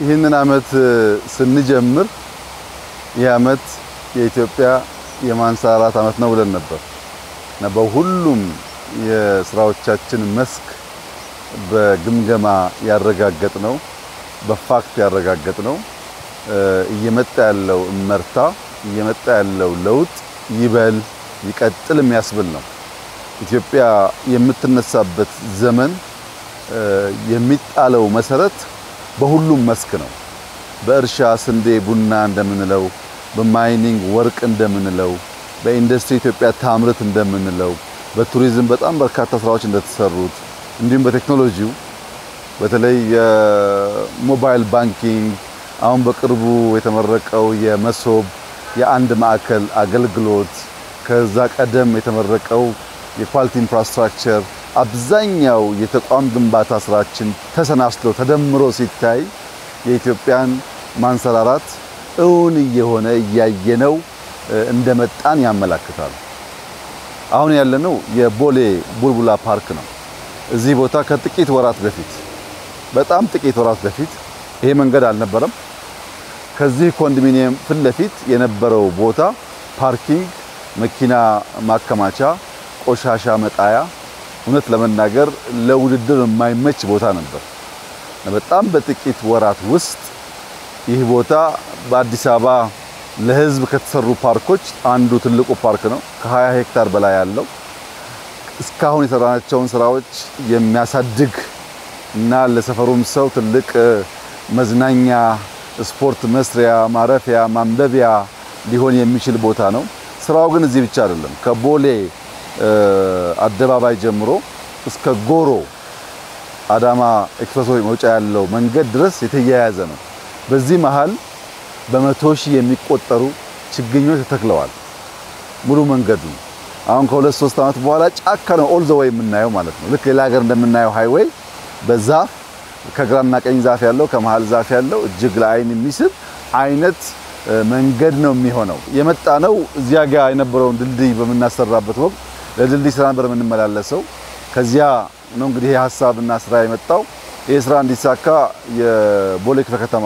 ይህንን አመት ስንጀምር የአመት የኢትዮጵያ የማንሰራራት አመት ነው ብለን ነበር እና በሁሉም የስራዎቻችን መስክ በግምገማ ያረጋገጥነው በፋክት ያረጋገጥነው እየመጣ ያለው እመርታ እየመጣ ያለው ለውጥ ይበል ይቀጥል የሚያስብል ነው። ኢትዮጵያ የምትነሳበት ዘመን የሚጣለው መሰረት በሁሉም መስክ ነው። በእርሻ ስንዴ ቡና እንደምንለው፣ በማይኒንግ ወርቅ እንደምንለው፣ በኢንዱስትሪ ኢትዮጵያ ታምርት እንደምንለው፣ በቱሪዝም በጣም በርካታ ስራዎች እንደተሰሩት እንዲሁም በቴክኖሎጂው በተለይ የሞባይል ባንኪንግ አሁን በቅርቡ የተመረቀው የመሶብ የአንድ ማዕከል አገልግሎት ከዛ ቀደም የተመረቀው የኳሊቲ ኢንፍራስትራክቸር አብዛኛው የተቋም ግንባታ ስራችን ተሰናስሎ ተደምሮ ሲታይ የኢትዮጵያን ማንሰራራት እውን የሆነ ያየነው እንደመጣን ያመለክታል። አሁን ያለነው የቦሌ ቡልቡላ ፓርክ ነው። እዚህ ቦታ ከጥቂት ወራት በፊት በጣም ጥቂት ወራት በፊት ይሄ መንገድ አልነበረም። ከዚህ ኮንዶሚኒየም ፊት ለፊት የነበረው ቦታ ፓርኪንግ፣ መኪና ማከማቻ፣ ቆሻሻ መጣያ እውነት ለመናገር ለውድድር የማይመች ቦታ ነበር። በጣም በጥቂት ወራት ውስጥ ይህ ቦታ በአዲስ አበባ ለህዝብ ከተሰሩ ፓርኮች አንዱ ትልቁ ፓርክ ነው። ከ20 ሄክታር በላይ ያለው እስካሁን የሰራናቸውን ስራዎች የሚያሳድግ እና ለሰፈሩም ሰው ትልቅ መዝናኛ፣ ስፖርት መስሪያ፣ ማረፊያ፣ ማንበቢያ ሊሆን የሚችል ቦታ ነው። ስራው ግን እዚህ ብቻ አይደለም። ከቦሌ አደባባይ ጀምሮ እስከ ጎሮ አዳማ ኤክስፕሬስ መውጫ ያለው መንገድ ድረስ የተያያዘ ነው። በዚህ መሃል በመቶ ሺህ የሚቆጠሩ ችግኞች ተተክለዋል። ሙሉ መንገዱ አሁን ከ2-3 አመት በኋላ ጫካ ነው ኦል ዘ ዌይ የምናየው ማለት ነው። ልክ ሌላ ሀገር እንደምናየው ሃይዌይ በዛፍ ከግራና ቀኝ ዛፍ ያለው ከመሃል ዛፍ ያለው እጅግ ለአይን የሚስብ አይነት መንገድ ነው የሚሆነው። የመጣ ነው እዚያ ጋር የነበረውን ድልድይ በመናሰራበት ወቅት ለድልድይ ስራ ነበር የምንመላለሰው። ከዚያ ነው እንግዲህ ሐሳብና ስራ የመጣው። ይሄ ስራ እንዲሳካ የቦሌ ክፍለ ከተማ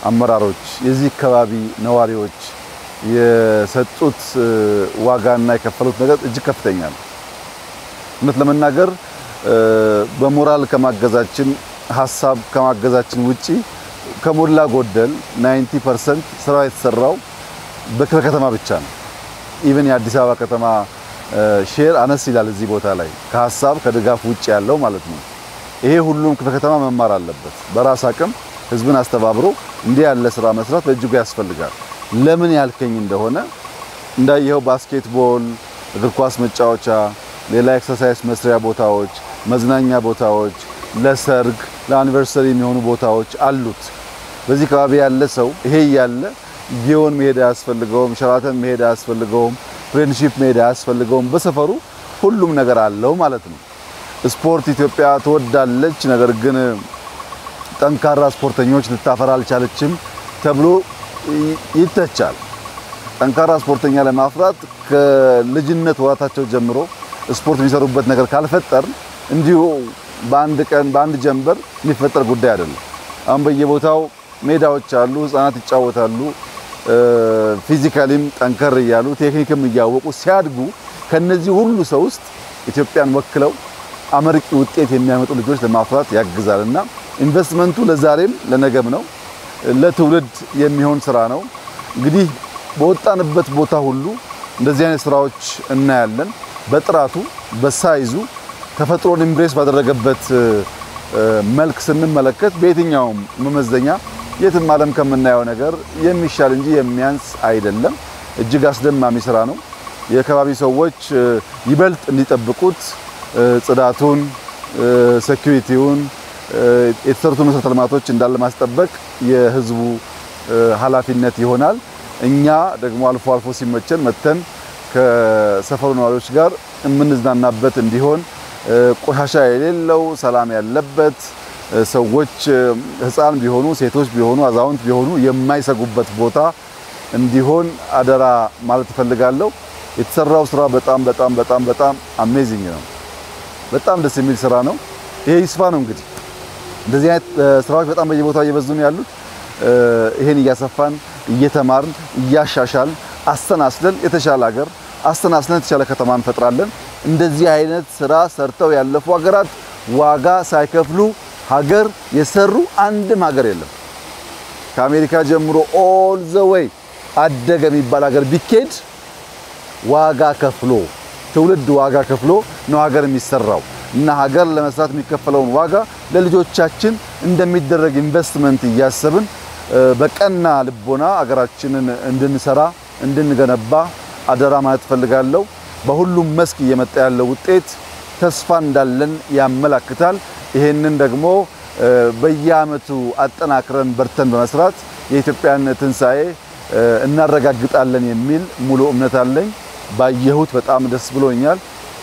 አመራሮች፣ የዚህ አካባቢ ነዋሪዎች የሰጡት ዋጋና የከፈሉት ነገር እጅግ ከፍተኛ ነው። እውነት ለመናገር በሞራል ከማገዛችን ሐሳብ ከማገዛችን ውጪ ከሞላ ጎደል 90% ስራ የተሰራው በክፍለ ከተማ ብቻ ነው። ኢቭን የአዲስ አበባ ከተማ ሼር አነስ ይላል እዚህ ቦታ ላይ ከሐሳብ ከድጋፍ ውጪ ያለው ማለት ነው። ይሄ ሁሉም ክፍለ ከተማ መማር አለበት። በራስ አቅም ህዝብን አስተባብሮ እንዲህ ያለ ስራ መስራት በእጅጉ ያስፈልጋል። ለምን ያልከኝ እንደሆነ እንዳየው ባስኬትቦል፣ እግር ኳስ መጫወቻ፣ ሌላ ኤክሰርሳይዝ መስሪያ ቦታዎች፣ መዝናኛ ቦታዎች፣ ለሰርግ ለአኒቨርሰሪ የሚሆኑ ቦታዎች አሉት። በዚህ አካባቢ ያለ ሰው ይሄ ያለ ጊዮን መሄድ ያስፈልገውም፣ ሸራተን መሄድ ያስፈልገውም፣ ፍሬንድሺፕ መሄድ ያስፈልገውም። በሰፈሩ ሁሉም ነገር አለው ማለት ነው። ስፖርት ኢትዮጵያ ትወዳለች፣ ነገር ግን ጠንካራ ስፖርተኞች ልታፈራ አልቻለችም ተብሎ ይተቻል። ጠንካራ ስፖርተኛ ለማፍራት ከልጅነት ወራታቸው ጀምሮ ስፖርት የሚሰሩበት ነገር ካልፈጠር እንዲሁ በአንድ ቀን በአንድ ጀንበር የሚፈጠር ጉዳይ አይደለም። አሁን በየቦታው ሜዳዎች አሉ፣ ህፃናት ይጫወታሉ። ፊዚካሊም ጠንከር ይያሉ ቴክኒክም እያወቁ ሲያድጉ ከነዚህ ሁሉ ሰው ውስጥ ኢትዮጵያን ወክለው አመርቂ ውጤት የሚያመጡ ልጆች ለማፍራት ያግዛልና ኢንቨስትመንቱ ለዛሬም ለነገም ነው። ለትውልድ የሚሆን ስራ ነው። እንግዲህ በወጣንበት ቦታ ሁሉ እንደዚህ አይነት ስራዎች እናያለን። በጥራቱ በሳይዙ ተፈጥሮን ኢምብሬስ ባደረገበት መልክ ስንመለከት በየትኛውም መመዘኛ የትም ዓለም ከምናየው ነገር የሚሻል እንጂ የሚያንስ አይደለም። እጅግ አስደማሚ ስራ ነው። የከባቢ ሰዎች ይበልጥ እንዲጠብቁት ጽዳቱን፣ ሴኩሪቲውን፣ የተሰሩት መሰረተ ልማቶች እንዳለ ማስጠበቅ የህዝቡ ኃላፊነት ይሆናል። እኛ ደግሞ አልፎ አልፎ ሲመቸን መተን ከሰፈሩ ነዋሪዎች ጋር የምንዝናናበት እንዲሆን ቆሻሻ የሌለው ሰላም ያለበት ሰዎች ህፃን ቢሆኑ ሴቶች ቢሆኑ አዛውንት ቢሆኑ የማይሰጉበት ቦታ እንዲሆን አደራ ማለት ፈልጋለሁ። የተሰራው ስራ በጣም አሜዚንግ ነው። በጣም ደስ የሚል ስራ ነው። ይሄ ይስፋ ነው እንግዲህ እንደዚህ አይነት ስራዎች በጣም በየቦታው እየበዙ ነው ያሉት። ይሄን እያሰፋን እየተማርን እያሻሻል አስተናስለን የተሻለ ሀገር አስተናስለን የተሻለ ከተማ እንፈጥራለን። እንደዚህ አይነት ስራ ሰርተው ያለፉ ሀገራት ዋጋ ሳይከፍሉ ሀገር የሰሩ አንድም ሀገር የለም። ከአሜሪካ ጀምሮ ኦል ዘ ዌይ አደገ የሚባል ሀገር ቢኬድ ዋጋ ከፍሎ ትውልድ ዋጋ ከፍሎ ነው ሀገር የሚሰራው እና ሀገር ለመስራት የሚከፈለውን ዋጋ ለልጆቻችን እንደሚደረግ ኢንቨስትመንት እያሰብን በቀና ልቦና ሀገራችንን እንድንሰራ እንድንገነባ አደራ ማለት ፈልጋለሁ። በሁሉም መስክ እየመጣ ያለው ውጤት ተስፋ እንዳለን ያመላክታል። ይሄንን ደግሞ በየአመቱ አጠናክረን በርተን በመስራት የኢትዮጵያን ትንሳኤ እናረጋግጣለን የሚል ሙሉ እምነት አለኝ። ባየሁት በጣም ደስ ብሎኛል።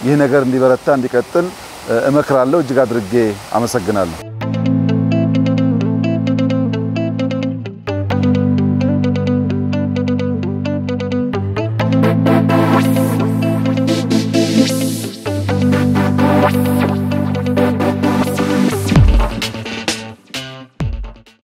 ይህ ነገር እንዲበረታ እንዲቀጥል እመክራለሁ። እጅግ አድርጌ አመሰግናለሁ።